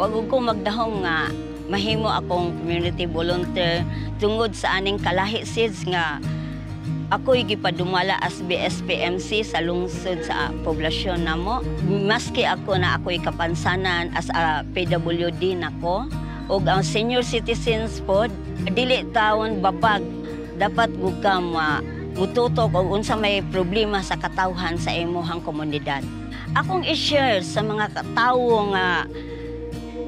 Wag ko magdahong nga mahimo akong community volunteer tungod sa aning kalahi seeds nga ako'y gipadumala as BSPMC sa lungsod sa poblasyon namo. Maski ako na ako'y kapansanan as a PWD nako o ang senior citizens pod dili taon babag dapat gugam mututok og unsa may problema sa katawhan sa imuhang komunidad. Akong i-share sa mga tawo nga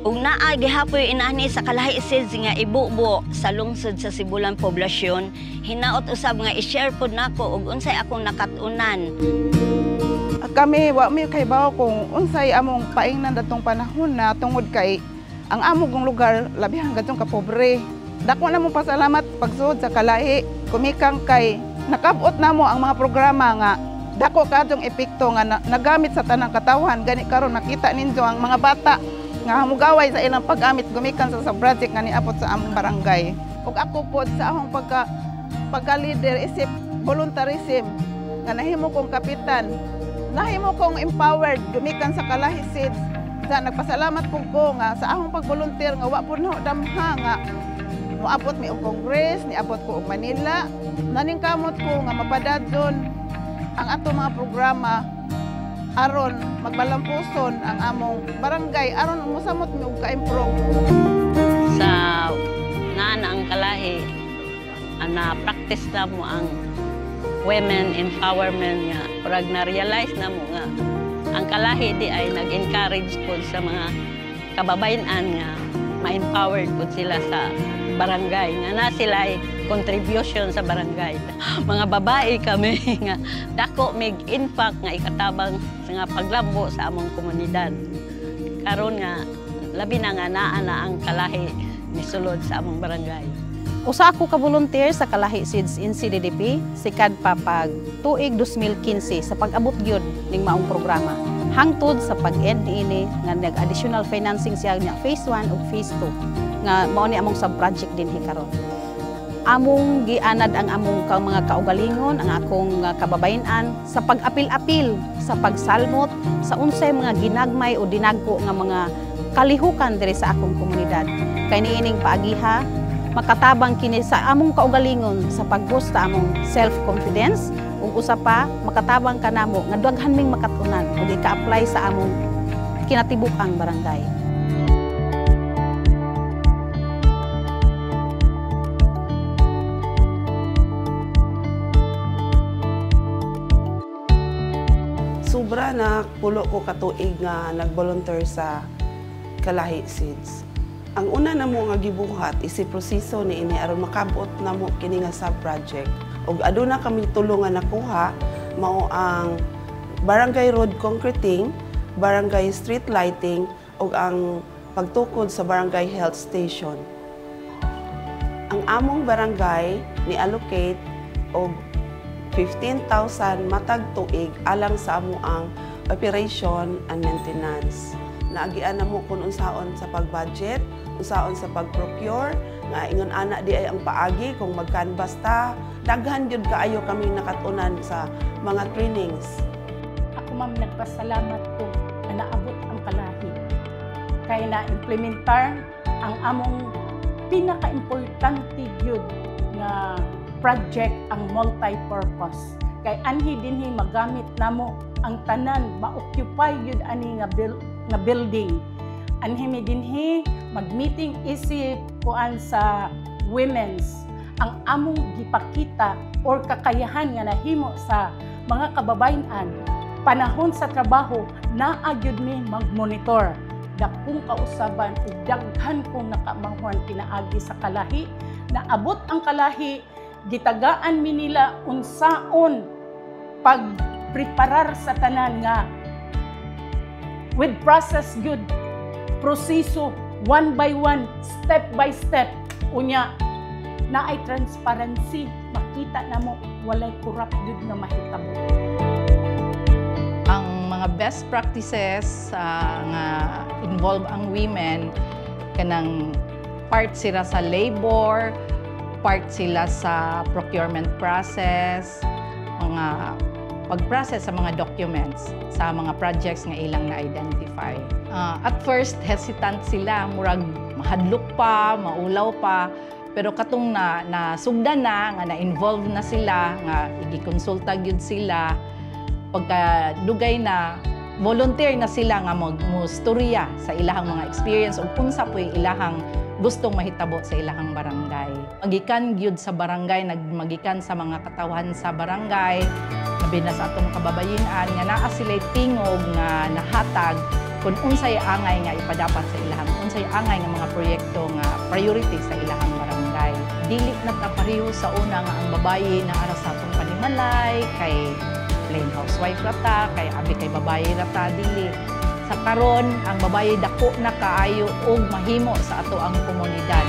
ug naa gihapoy inani sa kalahi seeds nga ibubo sa lungsod sa Sibulan poblasyon, hinaot usab nga i-share pod nako ug unsay akong nakatunan. Kami wa mi kay bawo kung unsay among paingnan datong panahon na tungod kay ang among lugar labi hanggadtong kapobre. Dako na mong pasalamat pagsuod sa kalahi, kumikang kay nakabot namo ang mga programa nga dako kadtong epekto nga nagamit sa tanang katawhan. Gani karon nakita ninyo ang mga bata nga hamugaway sa ilang pag-amit gumikan sa project nga niabot sa among barangay. Ug ako pod sa akong pagka-leader isip volunteerism nga nahimo kong kapitan, nahimo kong empowered gumikan sa kalahi seeds. Sa nagpasalamat po ko nga sa akong pag-volunteer nga wa pud damha nga moabot mi og Congress, niabot ko og Manila. Naningkamot ko nga mapadadyon ang ato mga programa aron magbalampuson ang among barangay aron mosamot mi og ka-improve. Sa nana ang kalahi ana practice na mo ang women empowerment nga purag na realize na mo nga ang kalahi di ay nag-encourage po sa mga kababayan nga ma-empowered po sila sa barangay nga na sila ay contribution sa barangay. Mga babae kami nga dako mig impact nga ikatabang sa nga paglambo sa among komunidad. Karon nga labi na nga naa na ang kalahi misulod sa among barangay. Usa ako ka volunteer sa Kalahi Seeds in CDDP sikad pa pag tuig 2015 sa pag-abot gyud ning maong programa. Hangtod sa pag-end niini nga nag-additional financing siya nga phase 1 ug phase 2 nga mao ni among sub-project dinhi karon. Among gianad ang among mga kaugalingon, ang akong kababayan-an sa pag-apil-apil, sa pagsalmot, sa unsay mga ginagmay o dinagko nga mga kalihukan diri sa akong komunidad. Kay niining paagiha, makatabang kini sa among kaugalingon sa pag-boost sa among self-confidence ug usa pa makatabang kanamo nga daghan ming makatunan ug ika-apply sa among kinatibuk-ang barangay. Sobra na pulo ko katuig nga nag-volunteer sa Kalahi Seeds. Ang una namo nga gibuhat is proseso niini aron makabot namo kini nga sub-project. Ug aduna kami tulungan nakuha mao ang barangay road concreting, barangay street lighting ug ang pagtukod sa barangay health station. Ang among barangay ni allocate og 15,000 matag tuig alang sa amo ang operation and maintenance. Naagian na mo kung unsaon sa pag-budget, unsaon sa pag-procure, nga ingon ana di ay ang paagi kung mag-canvas ta. Daghan gyud kaayo kami nakatunan sa mga trainings. Ako ma'am nagpasalamat ko na naabot ang kalahi. Kaya na-implementar ang among pinaka-importante gyud nga project ang multi-purpose. Kay anhi dinhi magamit namo ang tanan ma-occupy gyud ani nga building. Anhi mi dinhi mag-meeting isip kuan sa women's ang among gipakita or kakayahan nga nahimo sa mga kababayan panahon sa trabaho naa gyud mi mag-monitor. Dakong kausaban ug daghan kong nakamanghon pinaagi sa kalahi. Naabot ang kalahi, gitagaan mi nila unsaon pagpreparar sa tanan nga with process good, proseso one by one, step by step. Unya na ay transparency, makita namo walay corrupt jud nga mahitabo. Ang mga best practices nga involve ang women kanang part sila sa labor, part sila sa procurement process, mga pag-process sa mga documents sa mga projects nga ilang na-identify. At first, hesitant sila, murag mahadlok pa, maulaw pa, pero katong nasugdan na, nga na-involve na sila, nga igikonsulta gyud sila, pagka dugay na, volunteer na sila nga mo-storya sa ilahang mga experience ug unsa po ilahang gustong mahitabo sa ilahang barangay. Magikan gyud sa barangay, magikan sa mga katawhan sa barangay, labi na sa atong kababayen-an nga naa sila'y tingog nga nahatag kung unsay angay nga ipadapat sa ilahang, unsay angay nga mga proyekto nga priority sa ilahang barangay. Dili na ta pareho sa una nga ang babaye na ara sa atong panimalay, kay plain housewife rata, kay abi kay babaye rata, dili. Sa karon ang babaye dako na kaayo og mahimo sa ato ang komunidad.